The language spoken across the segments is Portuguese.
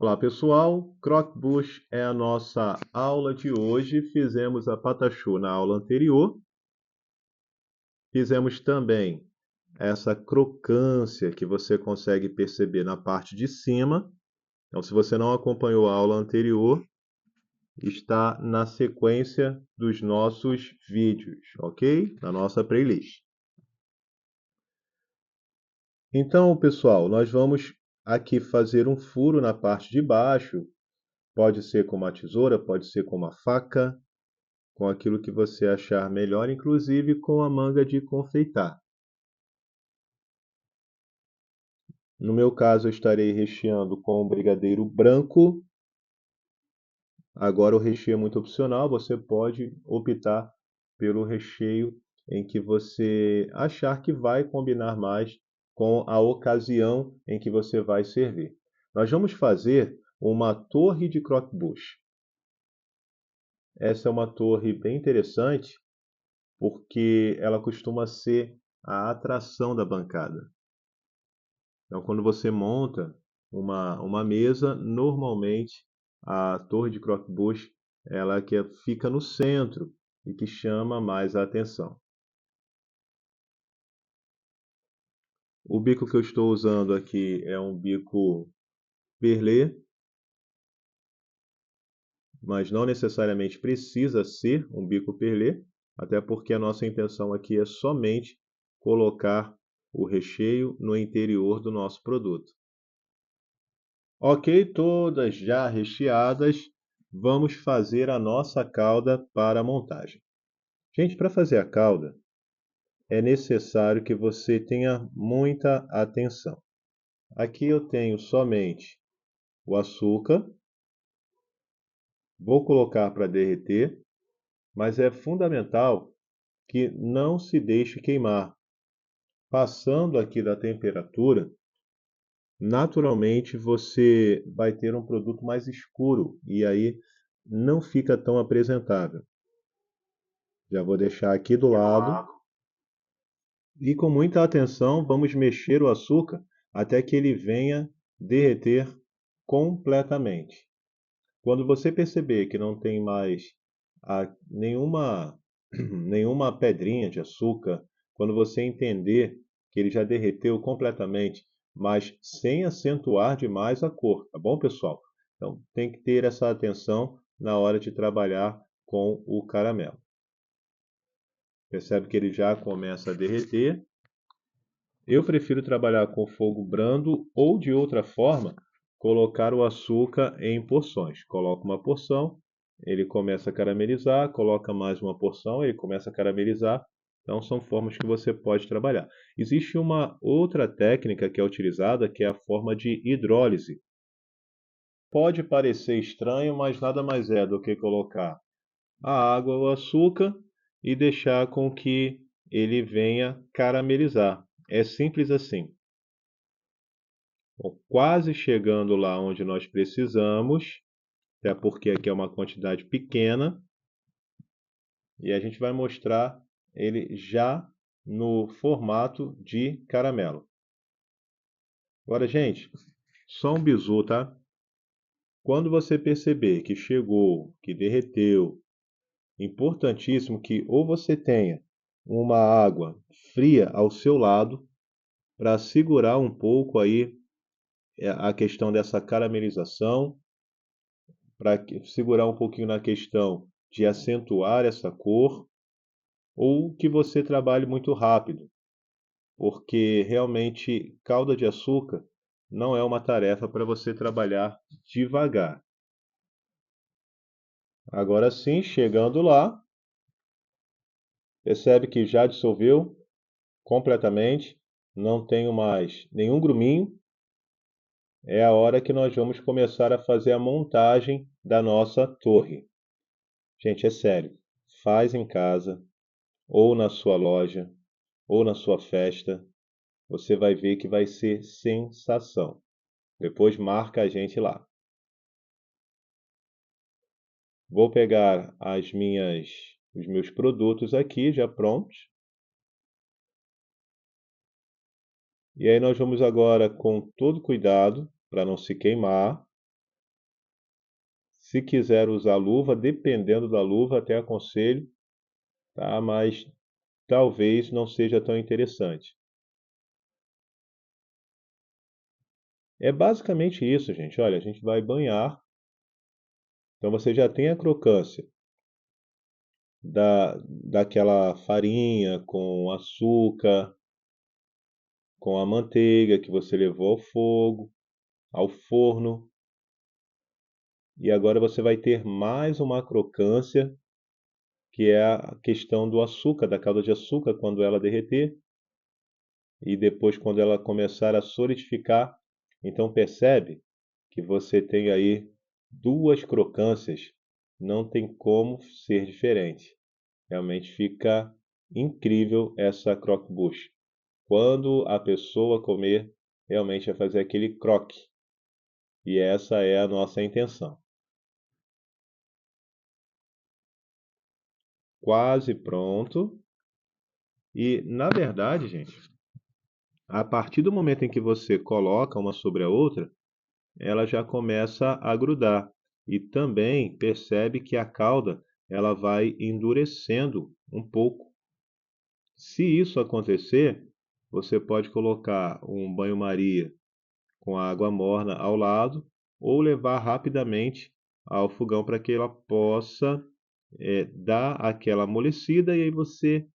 Olá pessoal, Croquebus é a nossa aula de hoje. Fizemos a patachu na aula anterior. Fizemos também essa crocância que você consegue perceber na parte de cima. Então, se você não acompanhou a aula anterior, está na sequência dos nossos vídeos, ok? Na nossa playlist. Então, pessoal, nós vamos aqui fazer um furo na parte de baixo. Pode ser com uma tesoura, pode ser com uma faca, com aquilo que você achar melhor, inclusive com a manga de confeitar. No meu caso, eu estarei recheando com o brigadeiro branco. Agora, o recheio é muito opcional, você pode optar pelo recheio em que você achar que vai combinar mais com a ocasião em que você vai servir. Nós vamos fazer uma torre de croquebus. Essa é uma torre bem interessante, porque ela costuma ser a atração da bancada. Então, quando você monta uma mesa, normalmente a torre de croquebus ela que fica no centro e que chama mais a atenção. O bico que eu estou usando aqui é um bico perlé, mas não necessariamente precisa ser um bico perlé, até porque a nossa intenção aqui é somente colocar o recheio no interior do nosso produto. Ok, todas já recheadas, vamos fazer a nossa calda para a montagem. Gente, para fazer a calda, é necessário que você tenha muita atenção. Aqui eu tenho somente o açúcar, vou colocar para derreter, mas é fundamental que não se deixe queimar. Passando aqui da temperatura, naturalmente você vai ter um produto mais escuro e aí não fica tão apresentável. Já vou deixar aqui do lado. E com muita atenção vamos mexer o açúcar até que ele venha derreter completamente. Quando você perceber que não tem mais nenhuma pedrinha de açúcar, quando você entender que ele já derreteu completamente, mas sem acentuar demais a cor, tá bom, pessoal? Então tem que ter essa atenção na hora de trabalhar com o caramelo. Percebe que ele já começa a derreter. Eu prefiro trabalhar com fogo brando ou, de outra forma, colocar o açúcar em porções. Coloca uma porção, ele começa a caramelizar, coloca mais uma porção, ele começa a caramelizar. Então, são formas que você pode trabalhar. Existe uma outra técnica que é utilizada, que é a forma de hidrólise. Pode parecer estranho, mas nada mais é do que colocar a água ou açúcar e deixar com que ele venha caramelizar. É simples assim. Bom, quase chegando lá onde nós precisamos, até porque aqui é uma quantidade pequena, e a gente vai mostrar ele já no formato de caramelo. Agora, gente, só um bizu, tá? Quando você perceber que chegou, que derreteu, importantíssimo que ou você tenha uma água fria ao seu lado para segurar um pouco aí a questão dessa caramelização, para segurar um pouquinho na questão de acentuar essa cor, ou que você trabalhe muito rápido, porque realmente calda de açúcar não é uma tarefa para você trabalhar devagar. Agora sim, chegando lá, percebe que já dissolveu completamente, não tenho mais nenhum gruminho. É a hora que nós vamos começar a fazer a montagem da nossa torre. Gente, é sério, faz em casa, ou na sua loja, ou na sua festa, você vai ver que vai ser sensação. Depois marca a gente lá. Vou pegar os meus produtos aqui já prontos. E aí nós vamos agora com todo cuidado para não se queimar. Se quiser usar luva, dependendo da luva, até aconselho, tá? Mas talvez não seja tão interessante. É basicamente isso, gente. Olha, a gente vai banhar. Então você já tem a crocância daquela farinha com açúcar, com a manteiga que você levou ao fogo, ao forno. E agora você vai ter mais uma crocância, que é a questão do açúcar, da calda de açúcar, quando ela derreter. E depois, quando ela começar a solidificar, então percebe que você tem aí duas crocâncias. Não tem como ser diferente. Realmente fica incrível essa croque-bush. Quando a pessoa comer, realmente vai fazer aquele croque. E essa é a nossa intenção. Quase pronto. E, na verdade, gente, a partir do momento em que você coloca uma sobre a outra, ela já começa a grudar. E também percebe que a calda ela vai endurecendo um pouco. Se isso acontecer, você pode colocar um banho-maria com água morna ao lado ou levar rapidamente ao fogão para que ela possa dar aquela amolecida e aí você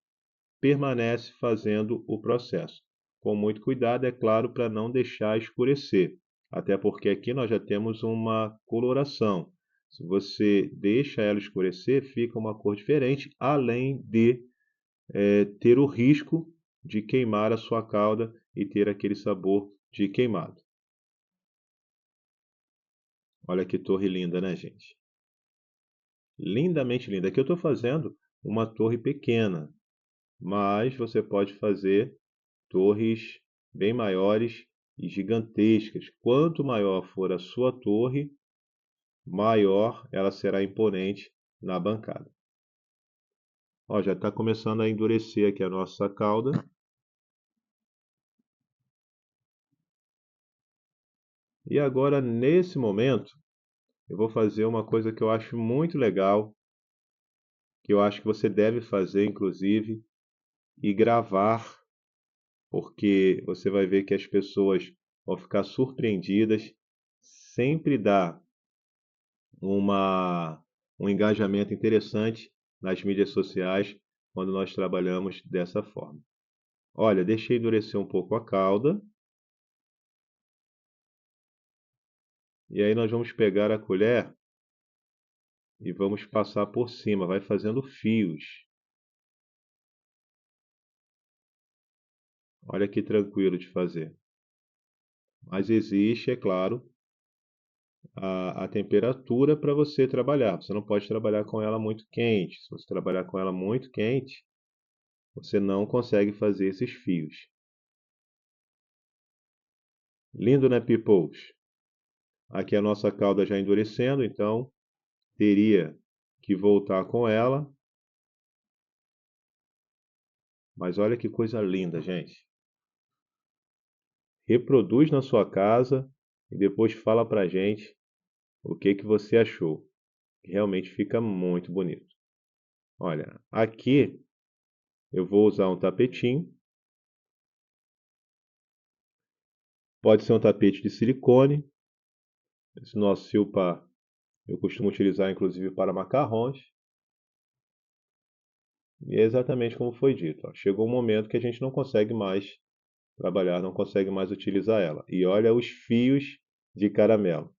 permanece fazendo o processo. Com muito cuidado, é claro, para não deixar escurecer, até porque aqui nós já temos uma coloração. Se você deixa ela escurecer, fica uma cor diferente, além de ter o risco de queimar a sua calda e ter aquele sabor de queimado. Olha que torre linda, né, gente? Lindamente linda. Aqui eu estou fazendo uma torre pequena, mas você pode fazer torres bem maiores e gigantescas. Quanto maior for a sua torre, maior ela será imponente na bancada. Ó, já está começando a endurecer aqui a nossa calda. E agora, nesse momento, eu vou fazer uma coisa que eu acho muito legal, que eu acho que você deve fazer, inclusive, e gravar, porque você vai ver que as pessoas vão ficar surpreendidas. Sempre dá um engajamento interessante nas mídias sociais quando nós trabalhamos dessa forma. Olha, deixei endurecer um pouco a calda. E aí nós vamos pegar a colher e vamos passar por cima, vai fazendo fios. Olha que tranquilo de fazer. Mas existe, é claro, a temperatura para você trabalhar. Você não pode trabalhar com ela muito quente. Se você trabalhar com ela muito quente, você não consegue fazer esses fios. Lindo, né, peoples? Aqui a nossa calda já endurecendo, então teria que voltar com ela. Mas olha que coisa linda, gente. Reproduz na sua casa e depois fala pra gente o que que você achou. Realmente fica muito bonito. Olha, aqui eu vou usar um tapetinho. Pode ser um tapete de silicone. Esse nosso silpa eu costumo utilizar inclusive para macarrões. E é exatamente como foi dito. Ó. Chegou um momento que a gente não consegue mais trabalhar, não consegue mais utilizar ela. E olha os fios de caramelo.